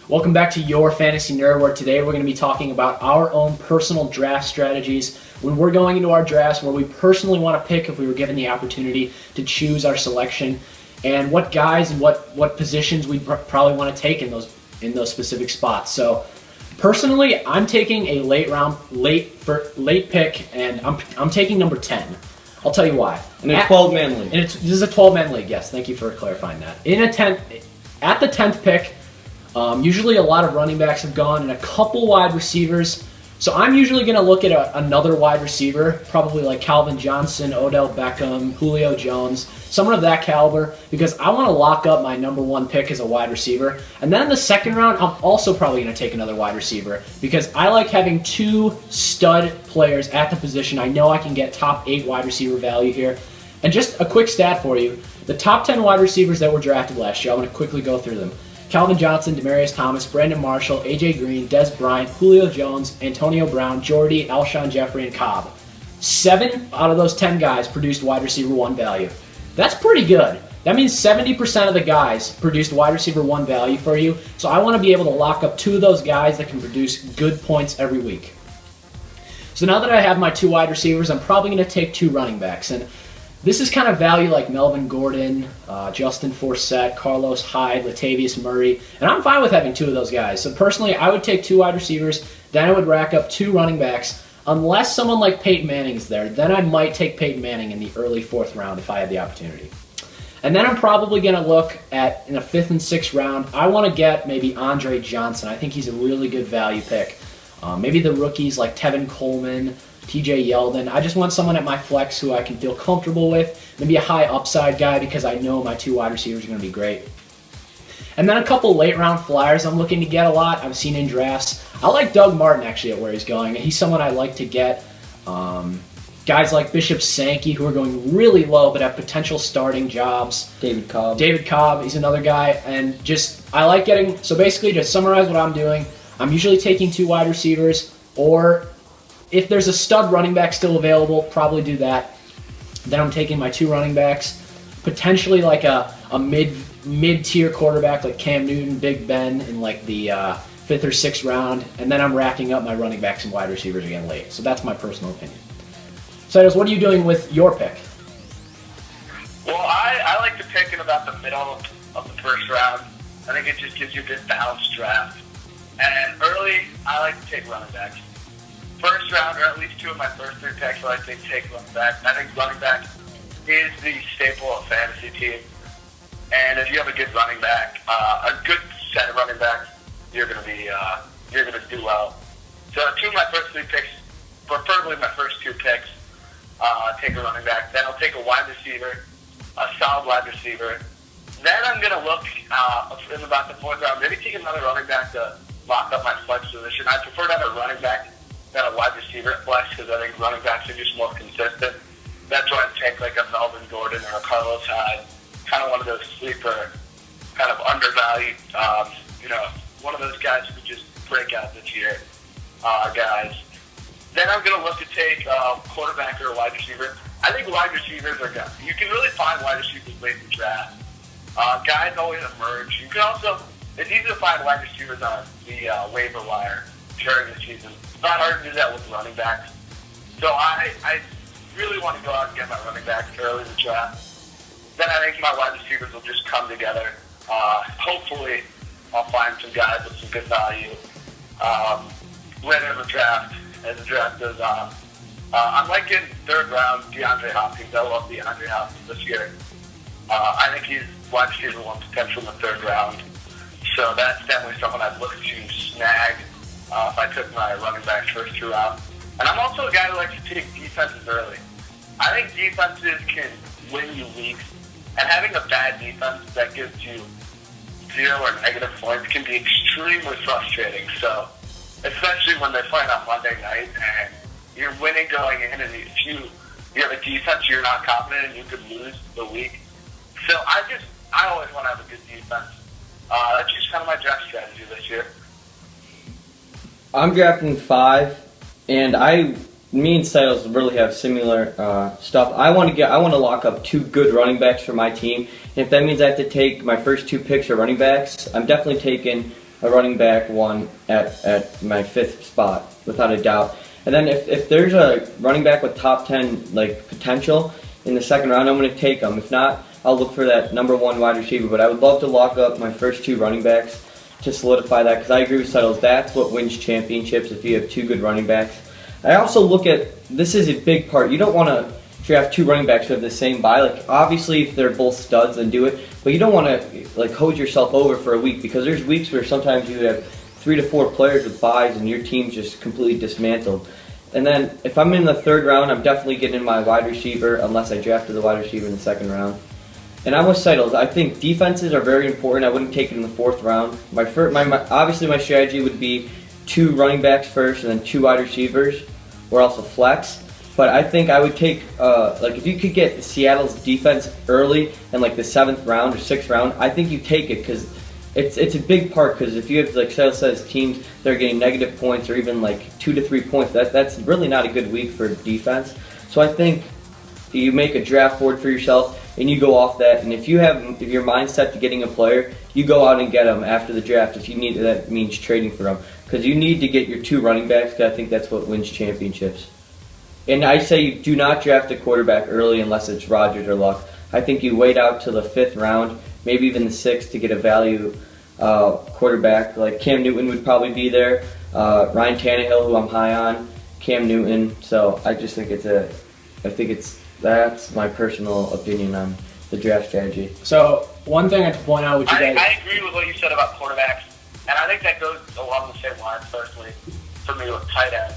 Welcome back to Your Fantasy Nerd, where today we're going to be talking about our own personal draft strategies when we're going into our drafts, where we personally want to pick if we were given the opportunity to choose our selection, and what guys and what positions we probably want to take in those specific spots. So, personally, I'm taking a late pick, and I'm taking number 10. I'll tell you why. In a 12-man league. This is a 12-man league. Yes, thank you for clarifying that. At the 10th pick. Usually a lot of running backs have gone and a couple wide receivers. So I'm usually going to look at another wide receiver, probably like Calvin Johnson, Odell Beckham, Julio Jones, someone of that caliber, because I want to lock up my number one pick as a wide receiver. And then in the second round, I'm also probably going to take another wide receiver because I like having two stud players at the position. I know I can get top 8 wide receiver value here. And just a quick stat for you, the top 10 wide receivers that were drafted last year, I'm going to quickly go through them. Calvin Johnson, Demaryius Thomas, Brandon Marshall, A.J. Green, Dez Bryant, Julio Jones, Antonio Brown, Jordy, Alshon Jeffrey, and Cobb. 7 out of those 10 guys produced wide receiver 1 value. That's pretty good. That means 70% of the guys produced wide receiver 1 value for you, so I want to be able to lock up 2 of those guys that can produce good points every week. So now that I have my 2 wide receivers, I'm probably going to take 2 running backs, and this is kind of value like Melvin Gordon, Justin Forsett, Carlos Hyde, Latavius Murray, and I'm fine with having 2 of those guys. So personally, I would take 2 wide receivers, then I would rack up 2 running backs, unless someone like Peyton Manning is there. Then I might take Peyton Manning in the early 4th round if I had the opportunity. And then I'm probably going to look at, in the 5th and 6th round, I want to get maybe Andre Johnson. I think he's a really good value pick. Maybe the rookies like Tevin Coleman, TJ Yeldon. I just want someone at my flex who I can feel comfortable with. Maybe a high upside guy because I know my 2 wide receivers are going to be great. And then a couple late round flyers I'm looking to get a lot. I've seen in drafts. I like Doug Martin actually at where he's going. He's someone I like to get. Guys like Bishop Sankey who are going really low but have potential starting jobs. David Cobb, he's another guy. And just, I like getting, so basically to summarize what I'm doing, I'm usually taking 2 wide receivers, or if there's a stud running back still available, probably do that. Then I'm taking my 2 running backs, potentially like a mid-tier quarterback like Cam Newton, Big Ben in like the 5th or 6th round, and then I'm racking up my running backs and wide receivers again late. So that's my personal opinion. Sidos, what are you doing with your pick? Well, I like to pick in about the middle of the 1st round. I think it just gives you a good balanced draft. And early, I like to take running backs. 1st round, or at least 2 of my first 3 picks, I like to take running back. I think running back is the staple of fantasy team. And if you have a good running back, a good set of running backs, you're gonna do well. So 2 of my first 3 picks, preferably my first 2 picks, take a running back. Then I'll take a wide receiver, a solid wide receiver. Then I'm gonna look in about the 4th round, maybe take another running back to lock up my flex position. I prefer to have a running back than a wide receiver at flex because I think running backs are just more consistent. That's why I take like a Melvin Gordon or a Carlos Hyde, kind of one of those sleeper, kind of undervalued, one of those guys who could just break out this year guys. Then I'm going to look to take a quarterback or a wide receiver. I think wide receivers are good. You can really find wide receivers late in the draft. Guys always emerge. You can also, it's easy to find wide receivers on the waiver wire during the season. It's not hard to do that with running backs. So I really want to go out and get my running backs early in the draft. Then I think my wide receivers will just come together. Hopefully, I'll find some guys with some good value later in the draft as the draft goes on. I'm liking 3rd round DeAndre Hopkins. I love DeAndre Hopkins this year. I think he's wide receiver 1 potential in the 3rd round. So that's definitely someone I'd look to snag if I took my running backs first 2 rounds. And I'm also a guy who likes to take defenses early. I think defenses can win you weeks, and having a bad defense that gives you 0 or negative points can be extremely frustrating. So, especially when they're playing on Monday night and you're winning going in, and if you have a defense you're not confident in, you could lose the week. So I always want to have a good defense. That's just kind of my draft strategy this year. I'm drafting 5, and me and Siles really have similar stuff. I want to lock up 2 good running backs for my team. And if that means I have to take my first 2 picks are running backs, I'm definitely taking a running back one at my 5th spot, without a doubt. And then if there's a running back with top 10 like potential in the 2nd round, I'm going to take them. If not, I'll look for that number 1 wide receiver. But I would love to lock up my first 2 running backs to solidify that, because I agree with Settles. That's what wins championships, if you have 2 good running backs. I also look at, this is a big part. You don't want to draft 2 running backs who have the same bye. Like, obviously, if they're both studs, then do it. But you don't want to like hose yourself over for a week, because there's weeks where sometimes you have 3 to 4 players with byes and your team's just completely dismantled. And then if I'm in the 3rd round, I'm definitely getting my wide receiver, unless I drafted the wide receiver in the 2nd round. And I'm with Seitles. I think defenses are very important. I wouldn't take it in the 4th round. Obviously my strategy would be 2 running backs first and then 2 wide receivers, or else a flex. But I think I would take, like, if you could get Seattle's defense early in like the 7th round or 6th round, I think you take it, because it's a big part. Because if you have, like Seattle says, teams that are getting negative points or even like 2 to 3 points, that's really not a good week for defense. So I think you make a draft board for yourself and you go off that. And if your mind's set to getting a player, you go out and get them after the draft. If you need, that means trading for them, because you need to get your 2 running backs. Because I think that's what wins championships. And I say you do not draft a quarterback early unless it's Rodgers or Luck. I think you wait out till the 5th round, maybe even the 6th, to get a value quarterback. Like Cam Newton would probably be there. Ryan Tannehill, who I'm high on. Cam Newton. So I just think that's my personal opinion on the draft strategy. So one thing I have to point out with you guys. I agree with what you said about quarterbacks, and I think that goes along the same lines, personally, for me with tight ends.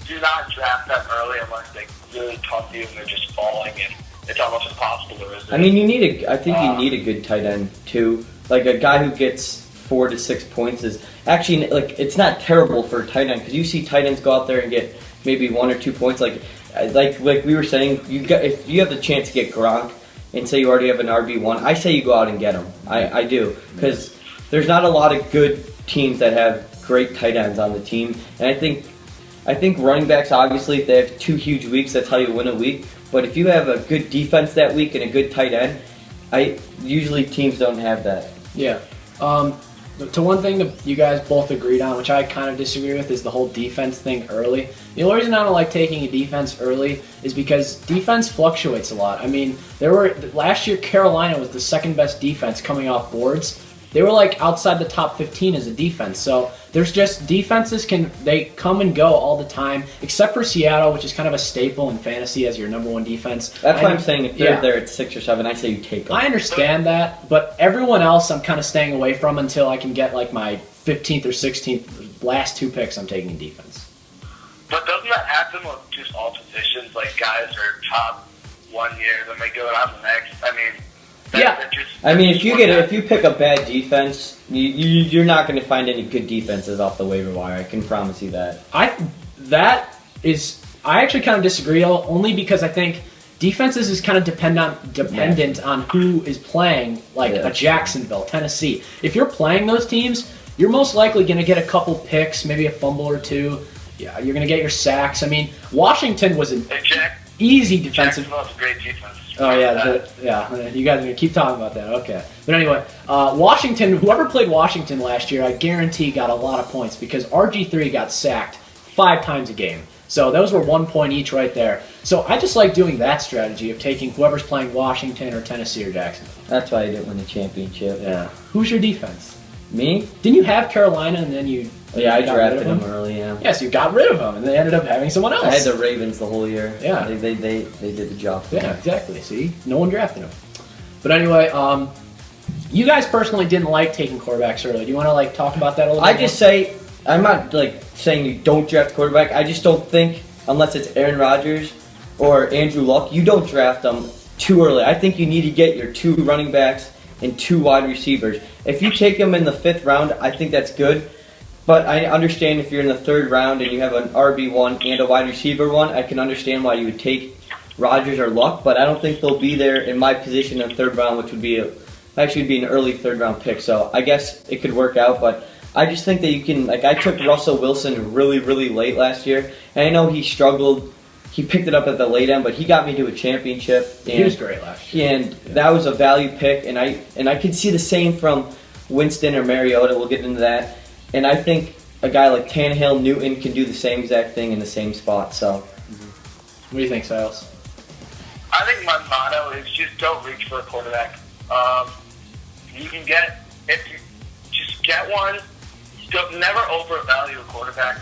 Do not draft them early unless they really pump you and they're just falling, and it's almost impossible to resist. I mean, you need a good tight end too. Like a guy who gets 4 to 6 points is actually, like, it's not terrible for a tight end, because you see tight ends go out there and get maybe 1 or 2 points. Like we were saying, if you have the chance to get Gronk and say you already have an RB1, I say you go out and get him. I do, because there's not a lot of good teams that have great tight ends on the team, and I think running backs, obviously, if they have 2 huge weeks, that's how you win a week. But if you have a good defense that week and a good tight end, usually teams don't have that. Yeah. To one thing that you guys both agreed on, which I kind of disagree with, is the whole defense thing early. The only reason I don't like taking a defense early is because defense fluctuates a lot. I mean, last year Carolina was the 2nd best defense coming off boards. They were like outside the top 15 as a defense. So there's just defenses they come and go all the time, except for Seattle, which is kind of a staple in fantasy as your number 1 defense. That's why I'm saying if they're there at 6 or 7, I say you take them. I understand that, but everyone else I'm kind of staying away from until I can get like my 15th or 16th last 2 picks I'm taking in defense. But doesn't that happen with just all positions? Like, guys are top 1 year, then they go down the next. I mean, I mean, if you pick a bad defense, you're not going to find any good defenses off the waiver wire. I can promise you that. I actually kind of disagree, only because I think defenses is kind of dependent on who is playing, like a Jacksonville, Tennessee. If you're playing those teams, you're most likely going to get a couple picks, maybe a fumble or 2. Yeah, you're going to get your sacks. I mean, Washington was an easy defensive. Jacksonville's a great defense. Oh yeah, you guys are gonna keep talking about that. Okay, but anyway, Washington. Whoever played Washington last year, I guarantee got a lot of points, because RG3 got sacked 5 times a game. So those were 1 point each right there. So I just like doing that strategy of taking whoever's playing Washington or Tennessee or Jacksonville. That's why I didn't win the championship. Yeah. Who's your defense? Me? Didn't you have Carolina and then you? Yeah, I drafted them early. Yeah. Yes, you got rid of them, and they ended up having someone else. I had the Ravens the whole year. Yeah. They did the job. Yeah, exactly. See, no one drafted them. But anyway, you guys personally didn't like taking quarterbacks early. Do you want to talk about that a little bit? I just say, I'm not saying you don't draft quarterback. I just don't think, unless it's Aaron Rodgers or Andrew Luck, you don't draft them too early. I think you need to get your 2 running backs and 2 wide receivers. If you take them in the 5th round, I think that's good. But I understand if you're in the 3rd round and you have an RB1 and a wide receiver 1, I can understand why you would take Rodgers or Luck, but I don't think they'll be there in my position in the 3rd round, which would be an early 3rd round pick. So I guess it could work out, but I just think that you can, I took Russell Wilson really, really late last year, and I know he struggled. He picked it up at the late end, but he got me to a championship. He was great last year. And that was a value pick, and I could see the same from Winston or Mariota. We'll get into that. And I think a guy like Tannehill, Newton can do the same exact thing in the same spot. So, What do you think, Silas? I think my motto is just don't reach for a quarterback. You can get, if you just get one, don't, never overvalue a quarterback,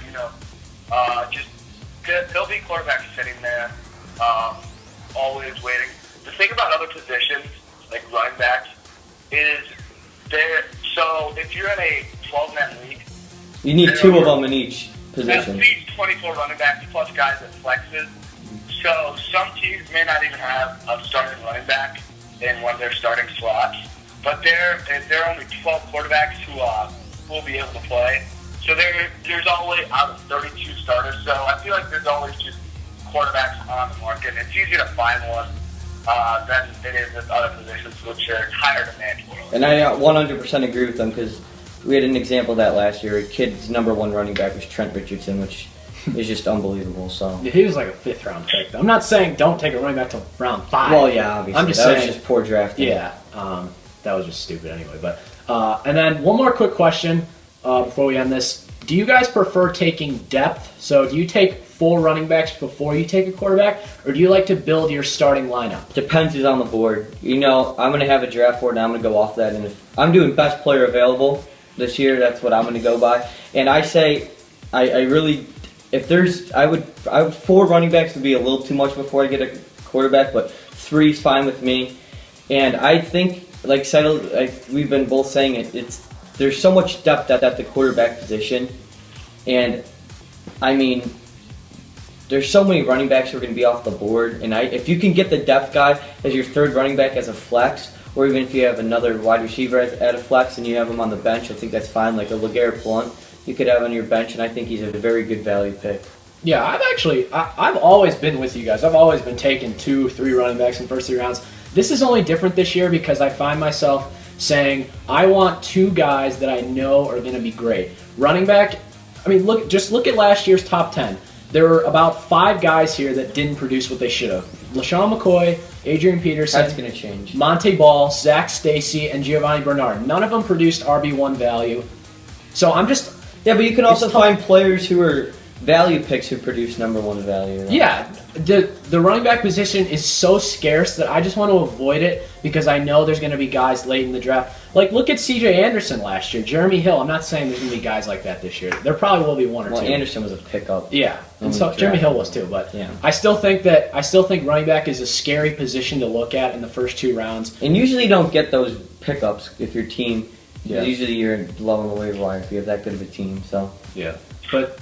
there'll be quarterbacks sitting there, always waiting. The thing about other positions, like running backs, is so if you're in a 12-man league, you need 2 of them in each at position. least 24 running backs plus guys that flexes. So some teams may not even have a starting running back in one of their starting slots, but there are only 12 quarterbacks who will be able to play. So there's always out of 32 starters. So I feel like there's always just quarterbacks on the market. And it's easier to find one than it is with other positions, which are higher demand for. And I 100% agree with them because we had an example of that last year. A kid's number 1 running back was Trent Richardson, which is just unbelievable. So Yeah, he was like a 5th round pick. I'm not saying don't take a running back till round 5. well, yeah, obviously I'm just that saying, was just poor drafting. yeah, that was just stupid anyway. But and then one more quick question before we end this: do you guys prefer taking depth? So do you take full running backs before you take a quarterback, or do you like to build your starting lineup? Depends who's on the board. I'm going to have a draft board and I'm going to go off that. And if I'm doing best player available this year, that's what I'm going to go by. And I say, I really, if there's, I would 4 running backs would be a little too much before I get a quarterback, but 3 is fine with me. And I think, like we've been both saying there's so much depth at the quarterback position. And I mean, there's so many running backs who are going to be off the board, and if you can get the depth guy as your 3rd running back as a flex, or even if you have another wide receiver at a flex and you have him on the bench, I think that's fine. Like a LeGarrette Blount, you could have on your bench, and I think he's a very good value pick. Yeah, I've always been with you guys. I've always been taking 2, 3 running backs in the first 3 rounds. This is only different this year because I find myself saying I want 2 guys that I know are going to be great. Running back, I mean, look at last year's top 10. There were about 5 guys here that didn't produce what they should have. LaShawn McCoy, Adrian Peterson, That's going to change. Monte Ball, Zach Stacy, and Giovanni Bernard. None of them produced RB1 value. So I'm just... Yeah, but you can also find players who are value picks who produce number 1 value. Right? Yeah, the running back position is so scarce that I just want to avoid it because I know there's going to be guys late in the draft. Like, look at C.J. Anderson last year, Jeremy Hill. I'm not saying there's going to be guys like that this year. There probably will be 1 or 2. Well, Anderson was a pickup. Yeah, and so Jeremy Hill was too. But yeah. I still think running back is a scary position to look at in the first 2 rounds. And usually you don't get those pickups if your team. Yeah. Usually you're low on the waiver wire if you have that good of a team. So yeah, but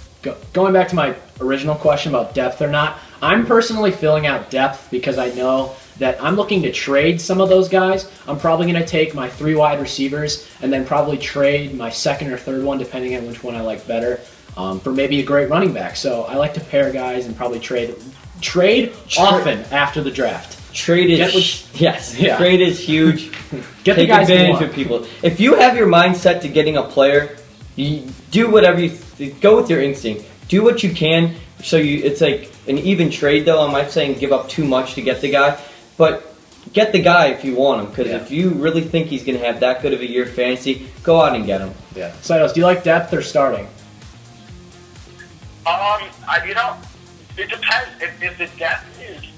going back to my original question about depth or not, I'm personally filling out depth because I know that I'm looking to trade some of those guys. I'm probably going to take my 3 wide receivers and then probably trade my 2nd or 3rd one, depending on which one I like better, for maybe a great running back. So I like to pair guys and probably trade often after the draft. Trade is trade is huge. Get Take the guys advantage of people. If you have your mindset to getting a player, you do whatever go with your instinct. Do what you can. So it's like an even trade, though. I'm not saying give up too much to get the guy, but get the guy if you want him. Because if you really think he's going to have that good of a year fantasy, go out and get him. Yeah. Silas, do you like depth or starting? It depends. If the depth is,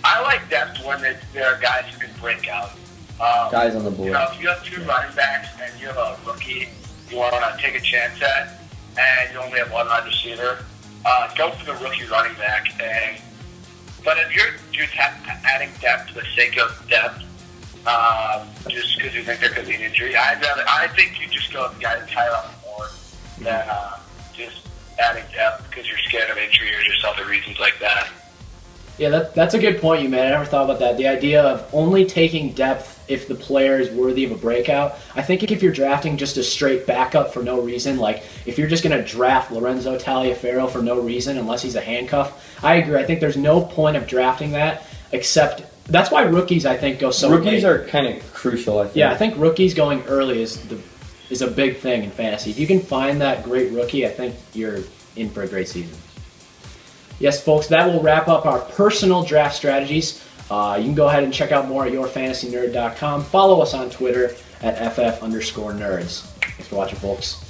I like depth when there are guys who can break out. Guys on the board. If you have 2 running backs and you have a rookie you want to take a chance at, and you only have 1 wide receiver, go for the rookie running back. But if you're just adding depth for the sake of depth, just because you think there could be an injury, I think you just go with the guy that's higher on the board than just adding depth because you're scared of injury or just other reasons like that. Yeah, that's a good point you made. I never thought about that. The idea of only taking depth if the player is worthy of a breakout. I think if you're drafting just a straight backup for no reason, like if you're just going to draft Lorenzo Taliaferro for no reason unless he's a handcuff, I agree. I think there's no point of drafting that except that's why rookies, I think, go so Rookies late. are kind of crucial, I think. Yeah, I think rookies going early is a big thing in fantasy. If you can find that great rookie, I think you're in for a great season. Yes, folks, that will wrap up our personal draft strategies. You can go ahead and check out more at yourfantasynerd.com. Follow us on Twitter at @FF_nerds. Thanks for watching, folks.